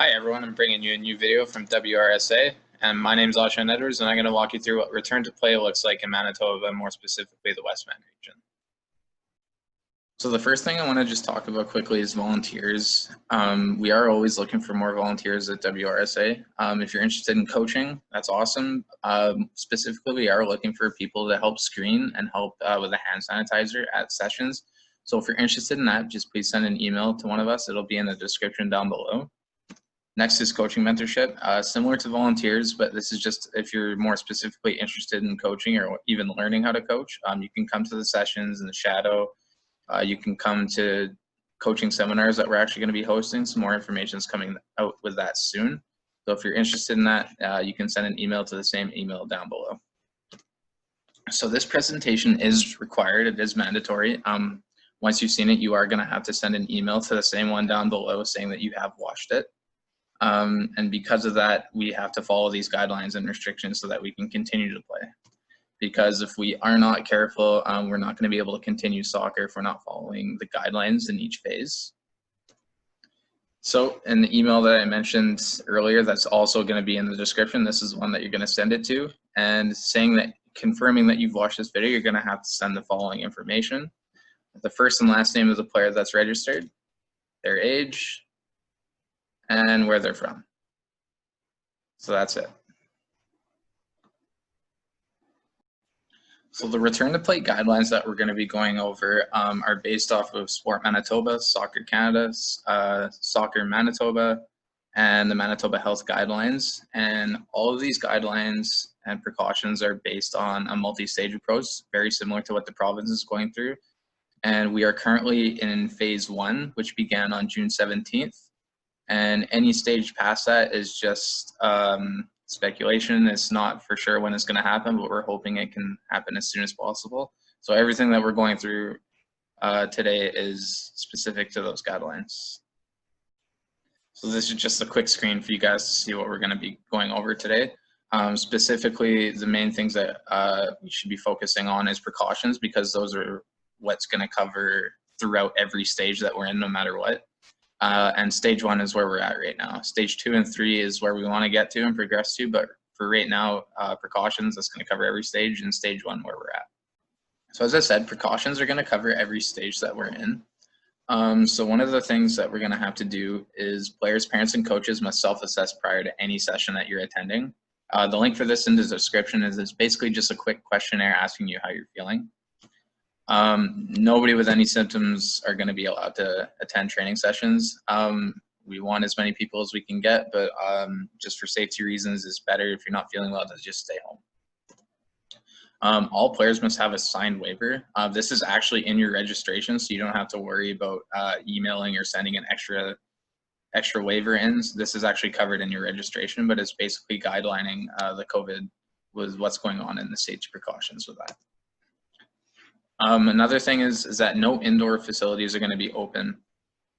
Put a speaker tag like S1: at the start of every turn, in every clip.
S1: Hi everyone, I'm bringing you a new video from WRSA, and my name is Ashan Edwards, and I'm going to walk you through what return to play looks like in Manitoba, and more specifically the Westman region. So the first thing I want to just talk about quickly is volunteers. We are always looking for more volunteers at WRSA. If you're interested in coaching, that's awesome. Specifically, we are looking for people to help screen and help with a hand sanitizer at sessions. So if you're interested in that, just please send an email to one of us. It'll be in the description down below. Next is coaching mentorship, similar to volunteers, but this is just if you're more specifically interested in coaching or even learning how to coach. You can come to the sessions in the shadow. You can come to coaching seminars that we're actually going to be hosting. Some more information is coming out with that soon. So if you're interested in that, you can send an email to the same email down below. So this presentation is required. It is mandatory. Once you've seen it, you are going to have to send an email to the same one down below saying that you have watched it. And because of that, we have to follow these guidelines and restrictions so that we can continue to play. Because if we are not careful, we're not going to be able to continue soccer if we're not following the guidelines in each phase. So in the email that I mentioned earlier, that's also going to be in the description. This is one that you're going to send it to. And confirming that you've watched this video, you're going to have to send the following information: the first and last name of the player that's registered, their age, and where they're from. So that's it. So the return to play guidelines that we're going to be going over are based off of Sport Manitoba, Soccer Canada, Soccer Manitoba, and the Manitoba Health Guidelines. And all of these guidelines and precautions are based on a multi-stage approach, very similar to what the province is going through. And we are currently in phase 1, which began on June 17th. And any stage past that is just speculation. It's not for sure when it's going to happen, but we're hoping it can happen as soon as possible. So everything that we're going through today is specific to those guidelines. So this is just a quick screen for you guys to see what we're going to be going over today. Specifically, the main things that we should be focusing on is precautions, because those are what's going to cover throughout every stage that we're in, no matter what. And stage 1 is where we're at right now. Stage 2 and 3 is where we want to get to and progress to, but for right now, precautions, that's going to cover every stage, and stage 1 where we're at. So as I said, precautions are going to cover every stage that we're in. So one of the things that we're going to have to do is players, parents, and coaches must self-assess prior to any session that you're attending. The link for this in the description is it's basically just a quick questionnaire asking you how you're feeling. Nobody with any symptoms are going to be allowed to attend training sessions. We want as many people as we can get, but just for safety reasons, it's better if you're not feeling well to just stay home. All players must have a signed waiver. This is actually in your registration, so you don't have to worry about emailing or sending an extra waiver in. This is actually covered in your registration, but it's basically guidelining the COVID with what's going on in the safety precautions with that. Another thing is that no indoor facilities are going to be open.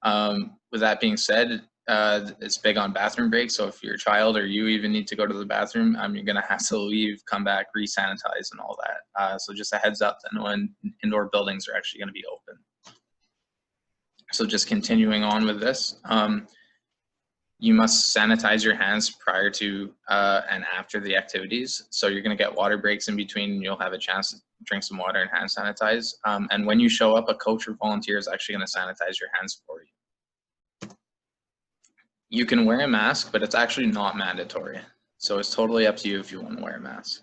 S1: With that being said, it's big on bathroom breaks. So if your child or you even need to go to the bathroom, you're going to have to leave, come back, re-sanitize and all that. So just a heads up that no indoor buildings are actually going to be open. So just continuing on with this, you must sanitize your hands prior to and after the activities. So you're going to get water breaks in between, and you'll have a chance to drink some water and hand sanitize. And when you show up, a coach or volunteer is actually going to sanitize your hands for you. You can wear a mask, but it's actually not mandatory. So it's totally up to you if you want to wear a mask.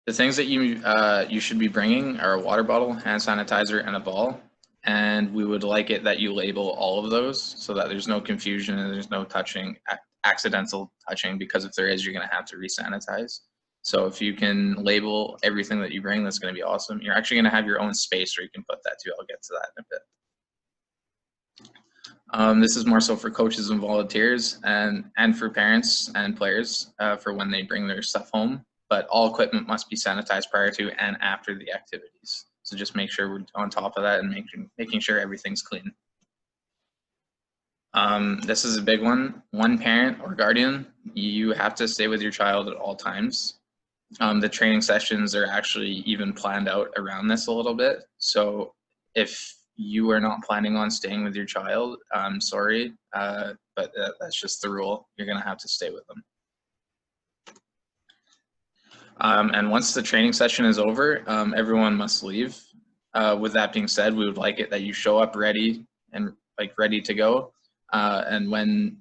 S1: The things that you should be bringing are a water bottle, hand sanitizer, and a ball. And we would like it that you label all of those so that there's no confusion and there's no touching, accidental touching, because if there is, you're going to have to re-sanitize. So if you can label everything that you bring, that's going to be awesome. You're actually going to have your own space where you can put that too. I'll get to that in a bit. This is more so for coaches and volunteers and for parents and players for when they bring their stuff home. But all equipment must be sanitized prior to and after the activities. So just make sure we're on top of that and making sure everything's clean. This is a big one. One parent or guardian, you have to stay with your child at all times. The training sessions are actually even planned out around this a little bit. So if you are not planning on staying with your child, I'm sorry, but that's just the rule. You're going to have to stay with them. And once the training session is over, everyone must leave. With that being said, we would like it that you show up ready and ready to go. And when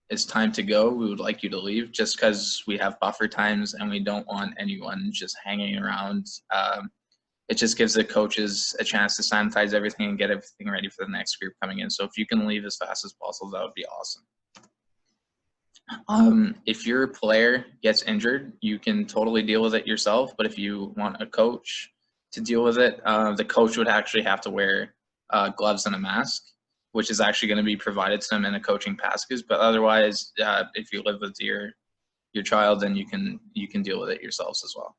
S1: it's time to go, we would like you to leave, just because we have buffer times and we don't want anyone just hanging around. It just gives the coaches a chance to sanitize everything and get everything ready for the next group coming in. So if you can leave as fast as possible, that would be awesome. If your player gets injured, you can totally deal with it yourself. But if you want a coach to deal with it, the coach would actually have to wear gloves and a mask, which is actually going to be provided to them in a coaching package. But otherwise, if you live with your child, then you can deal with it yourselves as well.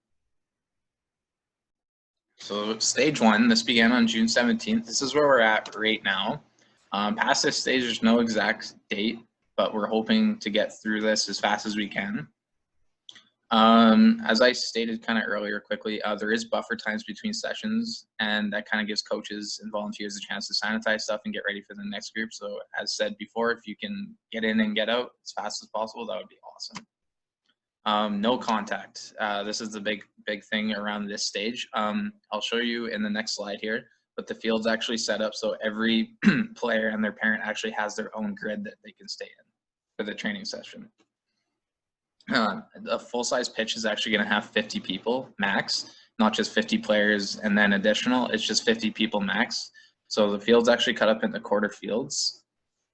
S1: So stage 1, this began on June 17th. This is where we're at right now. Past this stage, there's no exact date, but we're hoping to get through this as fast as we can. As I stated kind of earlier quickly, there is buffer times between sessions, and that kind of gives coaches and volunteers a chance to sanitize stuff and get ready for the next group. So as said before, if you can get in and get out as fast as possible, that would be awesome. No contact. This is the big thing around this stage. I'll show you in the next slide here, but the field's actually set up so every player and their parent actually has their own grid that they can stay in for the training session. A full-size pitch is actually going to have 50 people max, not just 50 players and then additional. It's just 50 people max. So the field's actually cut up into quarter fields,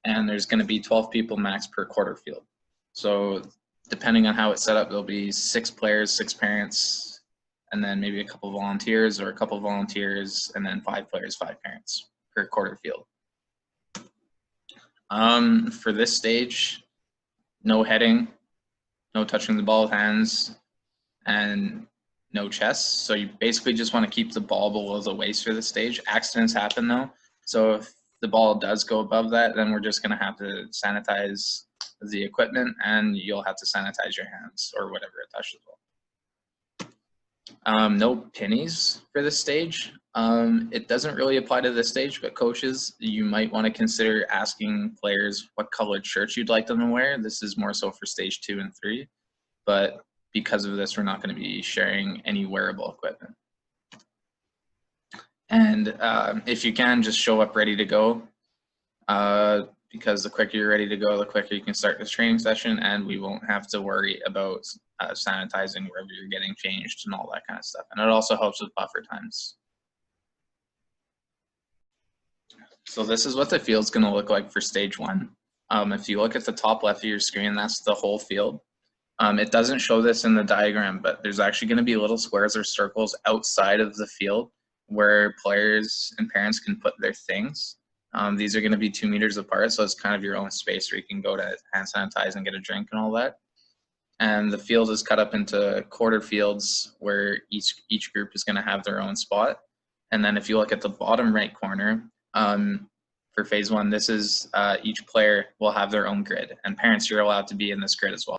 S1: and there's going to be 12 people max per quarter field. So depending on how it's set up, there'll be 6 players, 6 parents, and then maybe a couple volunteers, or a couple volunteers, and then 5 players, 5 parents per quarter field. For this stage, no heading, no touching the ball with hands, and no chest. So you basically just want to keep the ball below the waist for this stage. Accidents happen though. So if the ball does go above that, then we're just going to have to sanitize the equipment, and you'll have to sanitize your hands or whatever it touches. No pennies for this stage. It doesn't really apply to this stage, but coaches, you might want to consider asking players what colored shirts you'd like them to wear. This is more so for stage 2 and 3, but because of this, we're not going to be sharing any wearable equipment. And if you can, just show up ready to go, because the quicker you're ready to go, the quicker you can start this training session, and we won't have to worry about sanitizing wherever you're getting changed and all that kind of stuff. And it also helps with buffer times. So this is what the field's going to look like for stage 1. If you look at the top left of your screen, that's the whole field. It doesn't show this in the diagram, but there's actually going to be little squares or circles outside of the field where players and parents can put their things. These are going to be 2 meters apart, so it's kind of your own space where you can go to hand sanitize and get a drink and all that. And the field is cut up into quarter fields where each group is going to have their own spot. And then if you look at the bottom right corner, for phase 1, this is each player will have their own grid, and parents, you're allowed to be in this grid as well.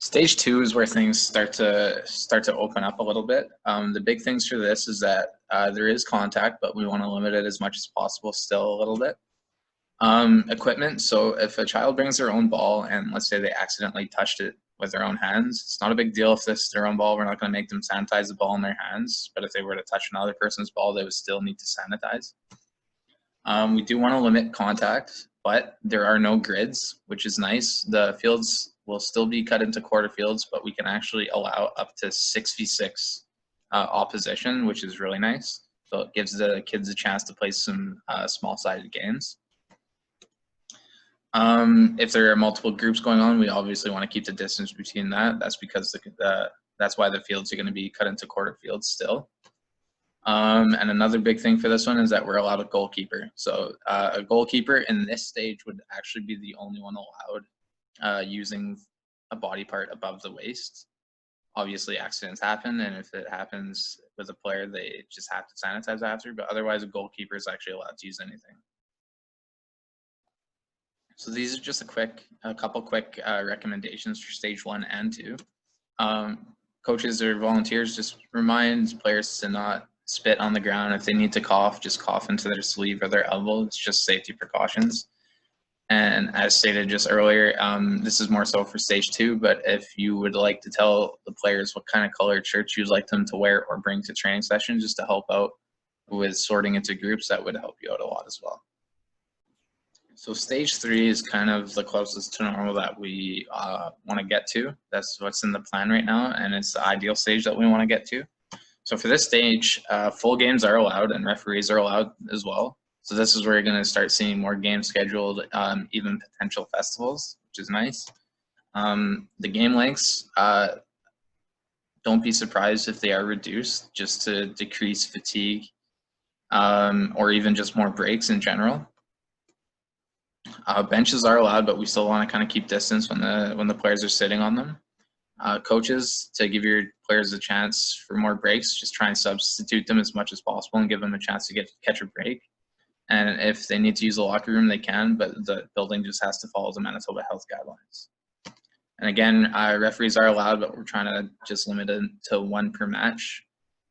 S1: Stage 2 is where things start to open up a little bit. The big things for this is that there is contact, but we want to limit it as much as possible still a little bit. Equipment, so if a child brings their own ball and let's say they accidentally touched it with their own hands, it's not a big deal if this is their own ball. We're not going to make them sanitize the ball in their hands, but if they were to touch another person's ball, they would still need to sanitize. We do want to limit contact, but there are no grids, which is nice. The fields will still be cut into quarter fields, but we can actually allow up to 6v6 opposition, which is really nice. So it gives the kids a chance to play some small-sided games. If there are multiple groups going on, we obviously want to keep the distance between that. That's because that's why the fields are going to be cut into quarter fields still. And another big thing for this one is that we're allowed a goalkeeper. So a goalkeeper in this stage would actually be the only one allowed using a body part above the waist. Obviously accidents happen, and if it happens with a player, they just have to sanitize after, but otherwise a goalkeeper is actually allowed to use anything. So these are just a couple quick recommendations for stage 1 and 2. Coaches or volunteers, just remind players to not spit on the ground. If they need to cough, just cough into their sleeve or their elbow. It's just safety precautions. And as stated just earlier, this is more so for stage 2, but if you would like to tell the players what kind of colored shirts you'd like them to wear or bring to training sessions just to help out with sorting into groups, that would help you out a lot as well. So stage 3 is kind of the closest to normal that we want to get to. That's what's in the plan right now, and it's the ideal stage that we want to get to. So for this stage, full games are allowed and referees are allowed as well. So this is where you're going to start seeing more games scheduled, even potential festivals, which is nice. The game lengths, don't be surprised if they are reduced just to decrease fatigue or even just more breaks in general. Benches are allowed, but we still want to kind of keep distance when the players are sitting on them. Coaches, to give your players a chance for more breaks, just try and substitute them as much as possible and give them a chance to catch a break. And if they need to use the locker room, they can, but the building just has to follow the Manitoba health guidelines. And again, referees are allowed, but we're trying to just limit it to 1 per match.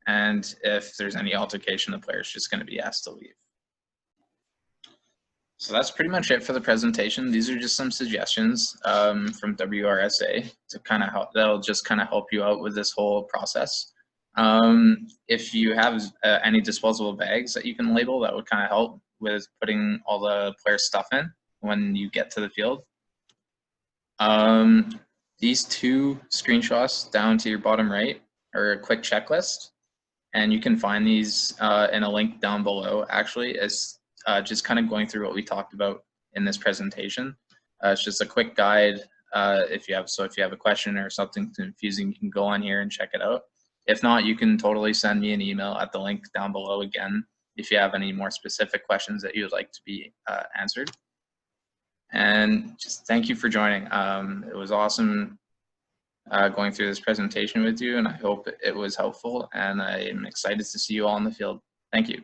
S1: And if there's any altercation, the player's just going to be asked to leave. So that's pretty much it for the presentation. These are just some suggestions from WRSA to kind of help. That'll just kind of help you out with this whole process. If you have any disposable bags that you can label, that would kind of help with putting all the player stuff in when you get to the field. These 2 screenshots down to your bottom right are a quick checklist, and you can find these in a link down below. Actually, as just kind of going through what we talked about in this presentation. It's just a quick guide. If you have a question or something confusing, you can go on here and check it out. If not, you can totally send me an email at the link down below again if you have any more specific questions that you would like to be answered. And just thank you for joining. It was awesome going through this presentation with you, and I hope it was helpful, and I'm excited to see you all in the field. Thank you.